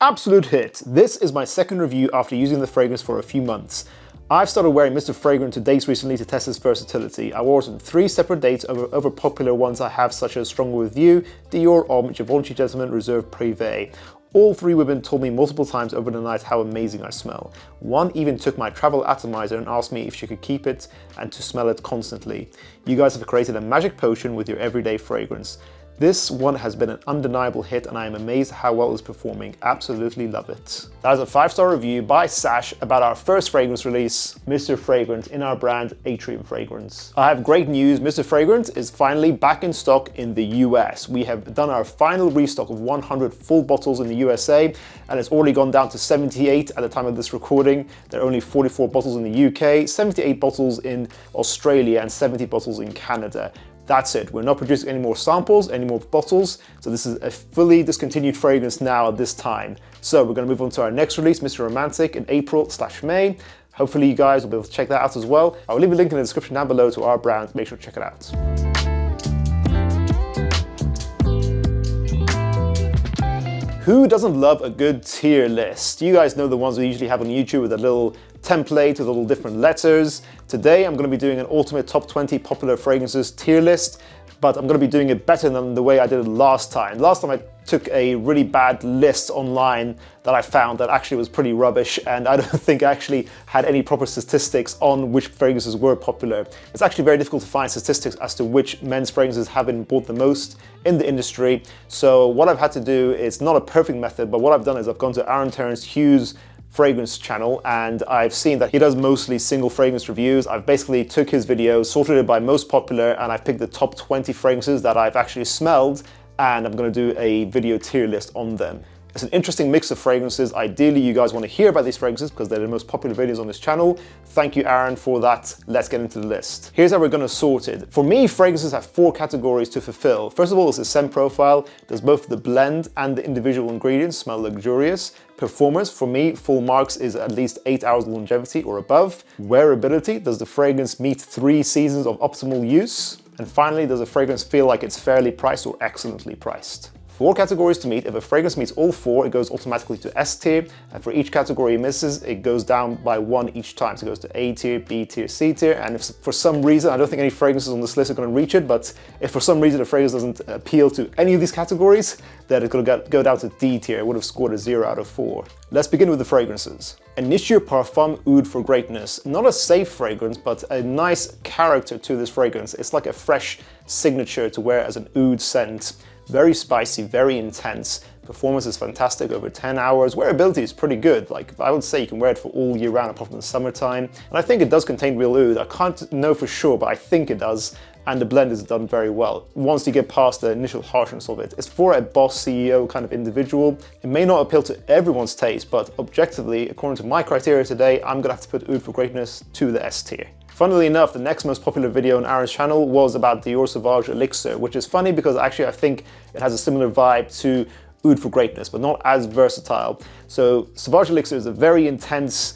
Absolute hit. This is my second review after using the fragrance for a few months. I've started wearing Mr. Fragrant to dates recently to test its versatility. I wore it on 3 separate dates over popular ones I have, such as Stronger With You, Dior, Homme, Givenchy Gentleman, Reserve, Privé. All 3 women told me multiple times over the night how amazing I smell. One even took my travel atomizer and asked me if she could keep it and to smell it constantly. You guys have created a magic potion with your everyday fragrance. This one has been an undeniable hit and I am amazed how well it's performing. Absolutely love it. That is a 5-star review by Sash about our first fragrance release, Mr. Fragrant, in our brand Atrium Fragrance. I have great news. Mr. Fragrant is finally back in stock in the US. We have done our final restock of 100 full bottles in the USA and it's already gone down to 78 at the time of this recording. There are only 44 bottles in the UK, 78 bottles in Australia and 70 bottles in Canada. That's it. We're not producing any more samples, any more bottles. So this is a fully discontinued fragrance now at this time. So we're going to move on to our next release, Mr. Romantic, in April/May. Hopefully you guys will be able to check that out as well. I will leave a link in the description down below to our brand. Make sure to check it out. Who doesn't love a good tier list? You guys know the ones we usually have on YouTube with a little template with all different letters. Today I'm going to be doing an ultimate top 20 popular fragrances tier list, but I'm going to be doing it better than the way I did it last time. Last time I took a really bad list online that I found that actually was pretty rubbish, and I don't think I actually had any proper statistics on which fragrances were popular. It's actually very difficult to find statistics as to which men's fragrances have been bought the most in the industry. So what I've had to do is not a perfect method, but what I've done is I've gone to Aaron Terence Hughes' fragrance channel and I've seen that he does mostly single fragrance reviews. I've basically took his videos, sorted it by most popular, and I've picked the top 20 fragrances that I've actually smelled, and I'm going to do a video tier list on them. It's an interesting mix of fragrances. Ideally, you guys want to hear about these fragrances because they're the most popular videos on this channel. Thank you, Aaron, for that. Let's get into the list. Here's how we're going to sort it. For me, fragrances have 4 categories to fulfill. First of all, it's the scent profile. Does both the blend and the individual ingredients smell luxurious? Performance, for me, full marks is at least 8 hours longevity or above. Wearability, does the fragrance meet 3 seasons of optimal use? And finally, does a fragrance feel like it's fairly priced or excellently priced? 4 categories to meet. If a fragrance meets all 4, it goes automatically to S tier, and for each category it misses, it goes down by 1 each time. So it goes to A tier, B tier, C tier, and if for some reason, I don't think any fragrances on this list are going to reach it, but if for some reason a fragrance doesn't appeal to any of these categories, then it's going to go down to D tier. It would have scored a 0 out of 4. Let's begin with the fragrances. Initio Parfum Oud for Greatness. Not a safe fragrance, but a nice character to this fragrance. It's like a fresh signature to wear as an oud scent. Very spicy, very intense. Performance is fantastic, over 10 hours. Wearability is pretty good. Like, I would say you can wear it for all year round apart from the summertime. And I think it does contain real oud. I can't know for sure, but I think it does. And the blend is done very well. Once you get past the initial harshness of it, it's for a boss CEO kind of individual. It may not appeal to everyone's taste, but objectively, according to my criteria today, I'm gonna have to put Oud for Greatness to the S tier. Funnily enough, the next most popular video on Aaron's channel was about Dior Sauvage Elixir, which is funny because actually I think it has a similar vibe to Oud for Greatness, but not as versatile. So Sauvage Elixir is a very intense,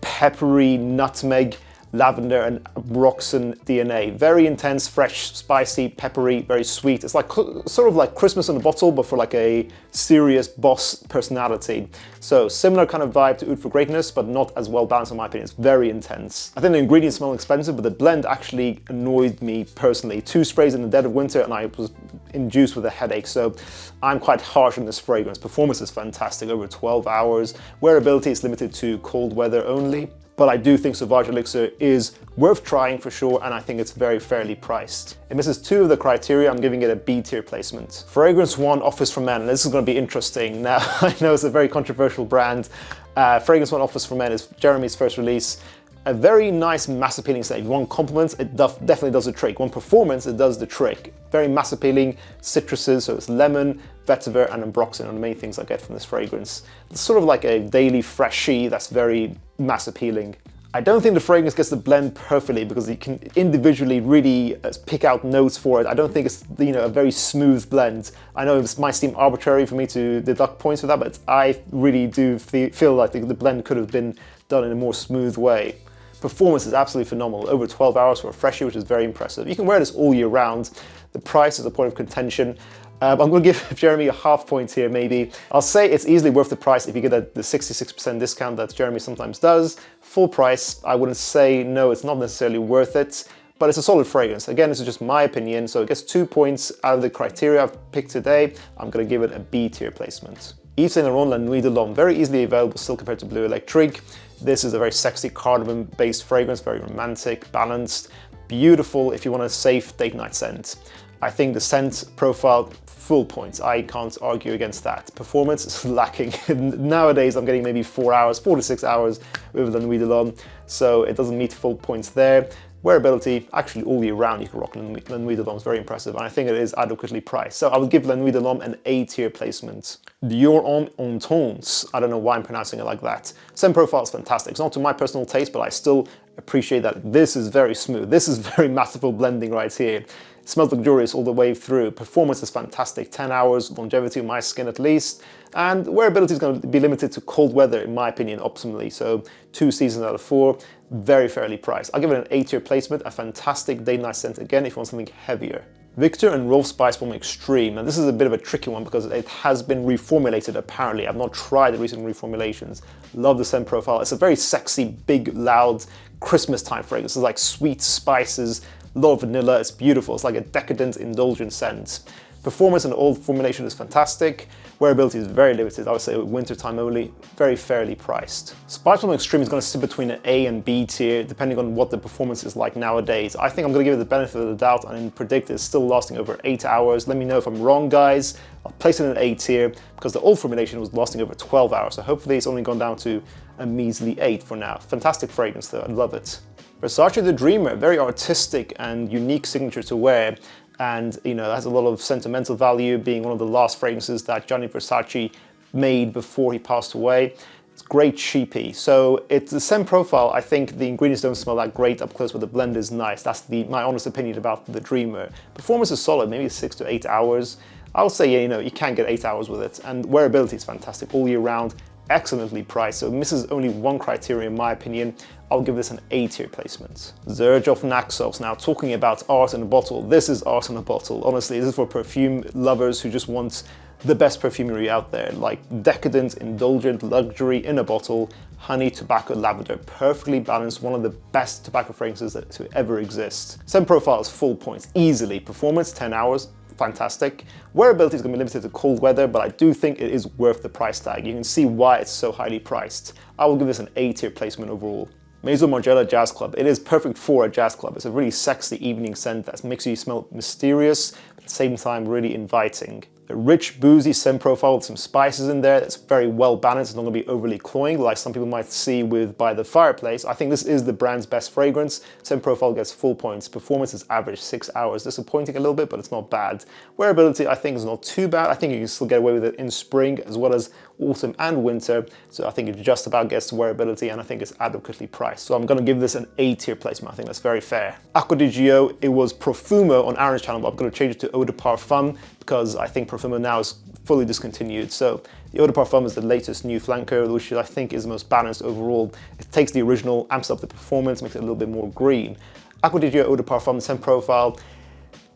peppery, nutmeg, lavender and Roxen DNA. Very intense, fresh, spicy, peppery, very sweet. It's like sort of like Christmas in a bottle, but for like a serious boss personality. So similar kind of vibe to Oud for Greatness, but not as well balanced in my opinion. It's very intense. I think the ingredients smell expensive, but the blend actually annoyed me personally. 2 sprays in the dead of winter and I was induced with a headache. So I'm quite harsh on this fragrance. Performance is fantastic, over 12 hours. Wearability is limited to cold weather only. But I do think Sauvage Elixir is worth trying for sure, and I think it's very fairly priced. It misses 2 of the criteria. I'm giving it a B tier placement. Fragrance 1, Office for Men, and this is going to be interesting. Now, I know it's a very controversial brand. Fragrance 1, Office for Men is Jeremy's first release. A very nice mass appealing scent. If you want compliments, it definitely does the trick. One performance, it does the trick. Very mass appealing citruses, so it's lemon, vetiver, and ambroxan are the main things I get from this fragrance. It's sort of like a daily freshie that's very mass appealing. I don't think the fragrance gets the blend perfectly because you can individually really pick out notes for it. I don't think it's, you know, a very smooth blend. I know it might seem arbitrary for me to deduct points for that, but I really do feel like the blend could have been done in a more smooth way. Performance is absolutely phenomenal, over 12 hours for a freshie, which is very impressive. You can wear this all year round. The price is a point of contention. I'm going to give Jeremy a half point here, maybe. I'll say it's easily worth the price if you get the 66% discount that Jeremy sometimes does. Full price, I wouldn't say no, it's not necessarily worth it, but it's a solid fragrance. Again, this is just my opinion, so it gets 2 points out of the criteria I've picked today. I'm going to give it a B tier placement. Yves Saint Laurent La Nuit de l'Homme, very easily available still compared to Bleu Electrique. This is a very sexy cardamom-based fragrance, very romantic, balanced, beautiful if you want a safe date night scent. I think the scent profile, full points. I can't argue against that. Performance is lacking. Nowadays, I'm getting maybe 4 hours, 4 to 6 hours with La Nuit de l'Homme, so it doesn't meet full points there. Wearability, actually all year round you can rock La Nuit de l'Homme, is very impressive, and I think it is adequately priced. So I would give La Nuit de l'Homme an A tier placement. Dior Homme Intense, I don't know why I'm pronouncing it like that. Scent profile is fantastic. It's not to my personal taste, but I still appreciate that this is very smooth. This is very masterful blending right here. It smells luxurious all the way through. Performance is fantastic, 10 hours, longevity on my skin at least. And wearability is going to be limited to cold weather, in my opinion, optimally. So 2 seasons out of 4, very fairly priced. I'll give it an A tier placement, a fantastic day night scent again if you want something heavier. Victor and Rolf Spice Bomb Extreme. Now this is a bit of a tricky one because it has been reformulated apparently. I've not tried the recent reformulations. Love the scent profile. It's a very sexy, big, loud Christmas time fragrance. It's like sweet spices, a lot of vanilla. It's beautiful. It's like a decadent, indulgent scent. Performance and old formulation is fantastic. Wearability is very limited. I would say winter time only, very fairly priced. Spice Bomb Extreme is going to sit between an A and B tier, depending on what the performance is like nowadays. I think I'm going to give it the benefit of the doubt and predict it's still lasting over 8 hours. Let me know if I'm wrong, guys. I'll place it in an A tier because the old formulation was lasting over 12 hours. So hopefully it's only gone down to a measly 8 for now. Fantastic fragrance though, I love it. Versace The Dreamer, very artistic and unique signature to wear. And you know, it has a lot of sentimental value, being one of the last fragrances that Gianni Versace made before he passed away. It's great cheapy. So it's the scent profile. I think the ingredients don't smell that great up close, but the blend is nice. That's my honest opinion about the Dreamer. Performance is solid, maybe 6 to 8 hours. I'll say, you know, you can get 8 hours with it. And wearability is fantastic all year round, excellently priced. So it misses only one criteria in my opinion. I'll give this an A tier placement. Serge of Naxos. Now talking about art in a bottle, this is art in a bottle. Honestly, this is for perfume lovers who just want the best perfumery out there, like decadent, indulgent luxury in a bottle, honey, tobacco, lavender, perfectly balanced, one of the best tobacco fragrances to ever exist. Scent profile is full points, easily. Performance, 10 hours, fantastic. Wearability is going to be limited to cold weather, but I do think it is worth the price tag. You can see why it's so highly priced. I will give this an A tier placement overall. Maison Margiela Jazz Club. It is perfect for a jazz club. It's a really sexy evening scent that makes you smell mysterious, but at the same time really inviting. A rich, boozy scent profile with some spices in there that's very well balanced. It's not going to be overly cloying like some people might see with By the Fireplace. I think this is the brand's best fragrance. Scent profile gets full points. Performance is average, 6 hours. Disappointing a little bit, but it's not bad. Wearability, I think, is not too bad. I think you can still get away with it in spring as well as autumn and winter. So I think it just about gets to wearability, and I think it's adequately priced. So I'm going to give this an A tier placement. I think that's very fair. Acqua di Gio, it was Profumo on Aaron's channel, but I'm going to change it to Eau de Parfum because I think Profumo now is fully discontinued. So the Eau de Parfum is the latest new flanker, which I think is the most balanced overall. It takes the original, amps up the performance, makes it a little bit more green. Acqua di Gio Eau de Parfum, scent profile.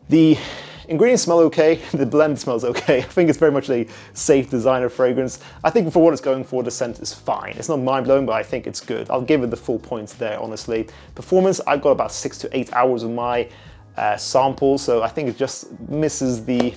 The ingredients smell okay, the blend smells okay. I think it's very much a safe designer fragrance. I think for what it's going for, the scent is fine. It's not mind-blowing, but I think it's good. I'll give it the full points there, honestly. Performance, I've got about 6 to 8 hours of my sample, so I think it just misses the,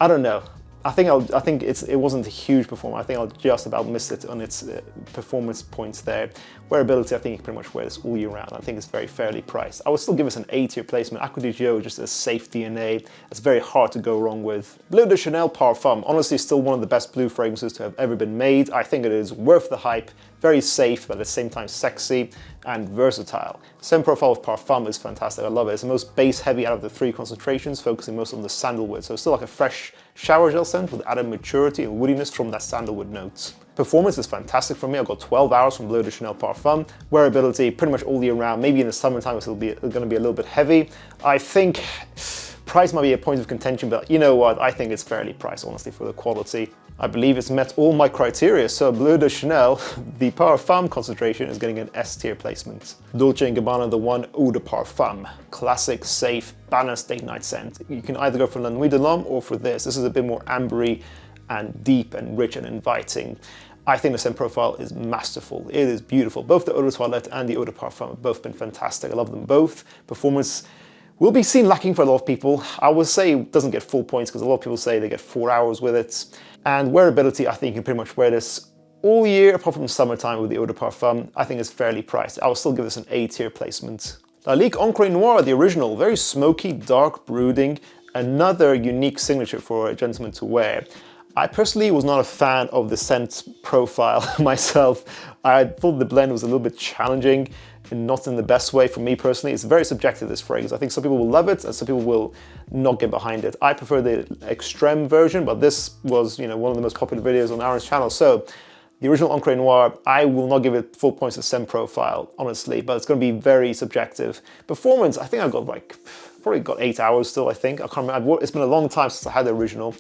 I don't know. I think it wasn't a huge performance. I think I'll just about miss it on its performance points there. Wearability, I think you can pretty much wear this all year round. I think it's very fairly priced. I would still give us an A tier placement. Acqua di Gio is just a safe DNA. It's very hard to go wrong with. Bleu de Chanel Parfum, honestly still one of the best blue fragrances to have ever been made. I think it is worth the hype. Very safe, but at the same time sexy and versatile. Scent profile of Parfum is fantastic. I love it. It's the most base heavy out of the 3 concentrations, focusing most on the sandalwood. So it's still like a fresh shower gel scent with added maturity and woodiness from that sandalwood notes. Performance is fantastic for me. I've got 12 hours from Bleu de Chanel Parfum. Wearability pretty much all year round. Maybe in the summertime it's going to be a little bit heavy. I think Price might be a point of contention, but you know what? I think it's fairly priced, honestly, for the quality. I believe it's met all my criteria, so Bleu de Chanel, the Parfum concentration, is getting an S tier placement. Dolce & Gabbana, the one Eau de Parfum. Classic, safe, balanced date night scent. You can either go for La Nuit de l'Homme or for this. This is a bit more ambery and deep and rich and inviting. I think the scent profile is masterful. It is beautiful. Both the Eau de Toilette and the Eau de Parfum have both been fantastic. I love them both. Performance will be seen lacking for a lot of people. I would say it doesn't get full points because a lot of people say they get 4 hours with it. And wearability, I think you can pretty much wear this all year, apart from summertime with the Eau de Parfum. I think it's fairly priced. I will still give this an A tier placement. Lalique Encre Noire, the original, very smoky, dark, brooding. Another unique signature for a gentleman to wear. I personally was not a fan of the scent profile myself. I thought the blend was a little bit challenging and not in the best way for me personally. It's very subjective, this fragrance. I think some people will love it and some people will not get behind it. I prefer the extreme version, but this was, one of the most popular videos on Aaron's channel. So the original Encre Noire, I will not give it full points of scent profile, honestly, but it's going to be very subjective. Performance, I think I've got probably got 8 hours still, I think. I can't remember. It's been a long time since I had the original.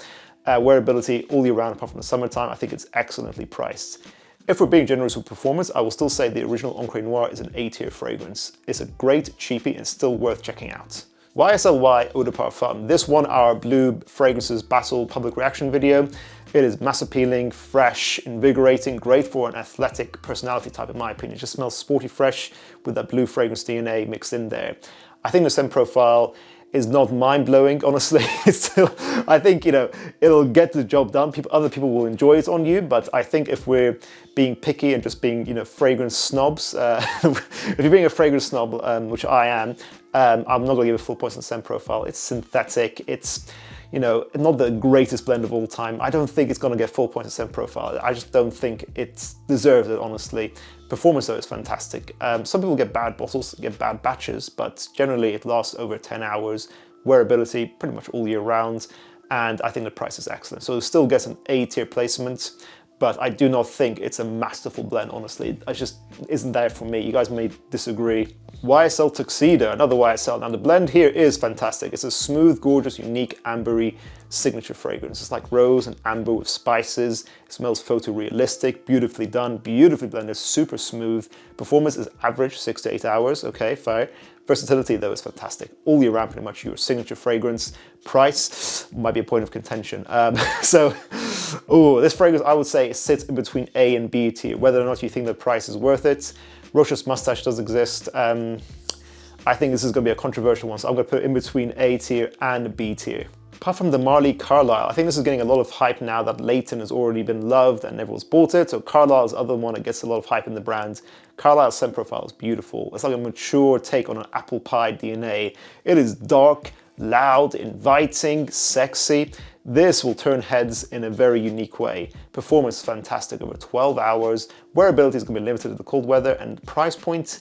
Wearability all year round, apart from the summertime. I think it's excellently priced. If we're being generous with performance, I will still say the original Encre Noire is an A tier fragrance. It's a great cheapie and still worth checking out. YSL Eau de Parfum. This 1 hour Blue Fragrances Battle public reaction video. It is mass appealing, fresh, invigorating, great for an athletic personality type in my opinion. It just smells sporty fresh with that blue fragrance DNA mixed in there. I think the scent profile is not mind-blowing, honestly. It's still, I think, it'll get the job done. Other people will enjoy it on you, but I think if we're being picky and just being, fragrance snobs, if you're being a fragrance snob, which I am, I'm not gonna give it full points on scent profile. It's synthetic, it's, not the greatest blend of all time. I don't think it's gonna get full points on scent profile. I just don't think it deserves it, honestly. Performance though is fantastic. Some people get bad bottles, get bad batches, but generally it lasts over 10 hours. Wearability pretty much all year round, and I think the price is excellent. So it still gets an A tier placement, but I do not think it's a masterful blend, honestly. It just isn't there for me. You guys may disagree. YSL Tuxedo, another YSL. Now the blend here is fantastic. It's a smooth, gorgeous, unique, ambery signature fragrance. It's like rose and amber with spices. It smells photorealistic, beautifully done, beautifully blended, super smooth. Performance is average, 6 to 8 hours, okay, fair. Versatility though is fantastic. All year round, pretty much your signature fragrance. Price might be a point of contention. This fragrance I would say sits in between A and B tier, whether or not you think the price is worth it. Roche's Mustache does exist. I think this is going to be a controversial one, so I'm going to put it in between A tier and B tier. Apart from the Marley Carlisle, I think this is getting a lot of hype now that Layton has already been loved and everyone's bought it. So Carlisle is the other one that gets a lot of hype in the brand. Carlisle's scent profile is beautiful. It's like a mature take on an apple pie DNA. It is dark, loud, inviting, sexy. This will turn heads in a very unique way. Performance is fantastic over 12 hours. Wearability is going to be limited to the cold weather, and price point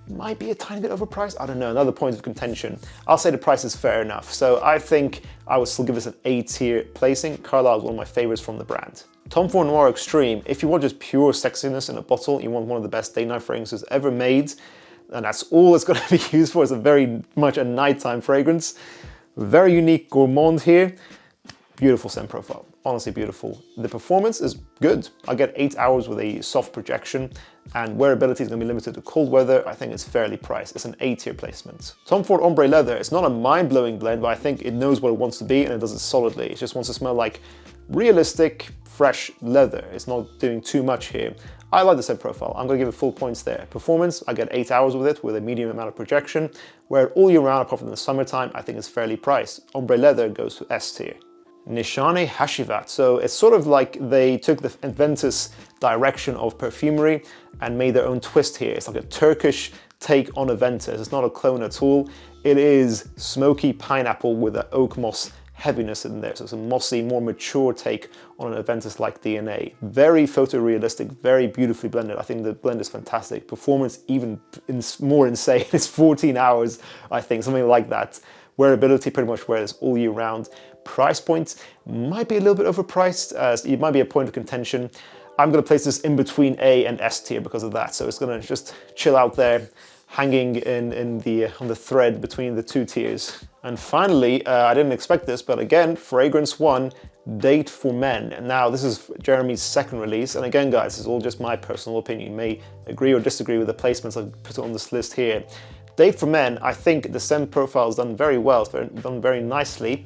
might be a tiny bit overpriced. I don't know, another point of contention. I'll say the price is fair enough. So I think I would still give this an A tier placing. Carlisle is one of my favorites from the brand. Tom Ford Noir Extreme. If you want just pure sexiness in a bottle, you want one of the best day-night fragrances ever made, and that's all it's going to be used for. It's a very much a nighttime fragrance. Very unique gourmand here. Beautiful scent profile, honestly beautiful. The performance is good. I get 8 hours with a soft projection, and wearability is going to be limited to cold weather. I think it's fairly priced. It's an A tier placement. Tom Ford Ombre Leather. It's not a mind-blowing blend, but I think it knows what it wants to be and it does it solidly. It just wants to smell like realistic, fresh leather. It's not doing too much here. I like the scent profile. I'm going to give it full points there. Performance, I get 8 hours with it with a medium amount of projection, where all year round, apart from the summertime, I think it's fairly priced. Ombre Leather goes to S tier. Nishane Hashivat. So it's sort of like they took the Inventus direction of perfumery and made their own twist here. It's like a Turkish take on Aventus. It's not a clone at all. It is smoky pineapple with an oak moss heaviness in there. So it's a mossy, more mature take on an Aventus-like DNA. Very photorealistic, very beautifully blended. I think the blend is fantastic. Performance even more insane. It's 14 hours, I think, something like that. Wearability, pretty much wear this all year round. Price point might be a little bit overpriced. It might be a point of contention. I'm going to place this in between A and S tier because of that. So it's going to just chill out there, hanging on the thread between the two tiers. And finally, I didn't expect this, but again, fragrance one, Date for Men. And now this is Jeremy's second release. And again, guys, this is all just my personal opinion. You may agree or disagree with the placements I've put on this list here. Date for Men, I think the scent profile is done very well. It's done very nicely.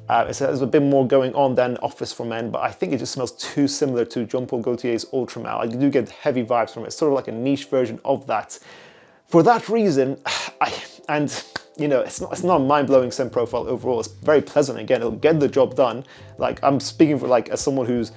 There's a bit more going on than Office for Men, but I think it just smells too similar to Jean Paul Gaultier's Ultra Male. I do get heavy vibes from it. It's sort of like a niche version of that. For that reason, you know, it's not a mind-blowing scent profile overall. It's very pleasant. Again, it'll get the job done. Like, I'm speaking for like as someone who's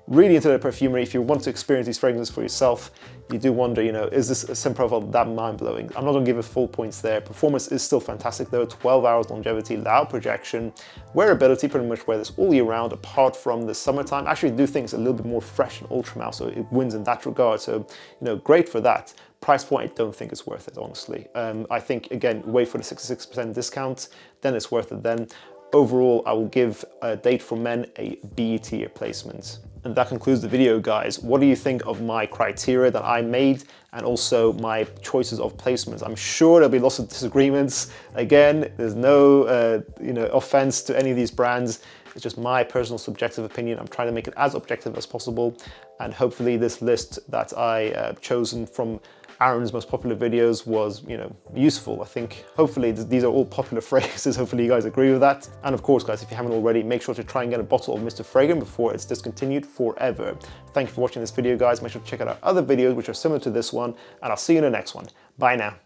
really into the perfumery. If you want to experience these fragrances for yourself, you do wonder, you know, is this scent profile that mind-blowing? I'm not gonna give it full points there. Performance is still fantastic though. 12 hours longevity, loud projection, wearability, pretty much wear this all year round apart from the summertime. Actually, I do think it's a little bit more fresh and Ultra Male, so it wins in that regard. So, you know, great for that. Price point, I don't think it's worth it, honestly. I think, again, wait for the 66% discount, then it's worth it then. Overall, I will give Date for Men a B tier placement. And that concludes the video, guys. What do you think of my criteria that I made and also my choices of placements? I'm sure there'll be lots of disagreements. Again, there's no you know, offense to any of these brands. It's just my personal subjective opinion. I'm trying to make it as objective as possible. And hopefully this list that I chosen from Aaron's most popular videos was, you know, useful. I think hopefully these are all popular fragrances. Hopefully you guys agree with that. And of course, guys, if you haven't already, make sure to try and get a bottle of Mr. Fragrant before it's discontinued forever. Thank you for watching this video, guys. Make sure to check out our other videos, which are similar to this one, and I'll see you in the next one. Bye now.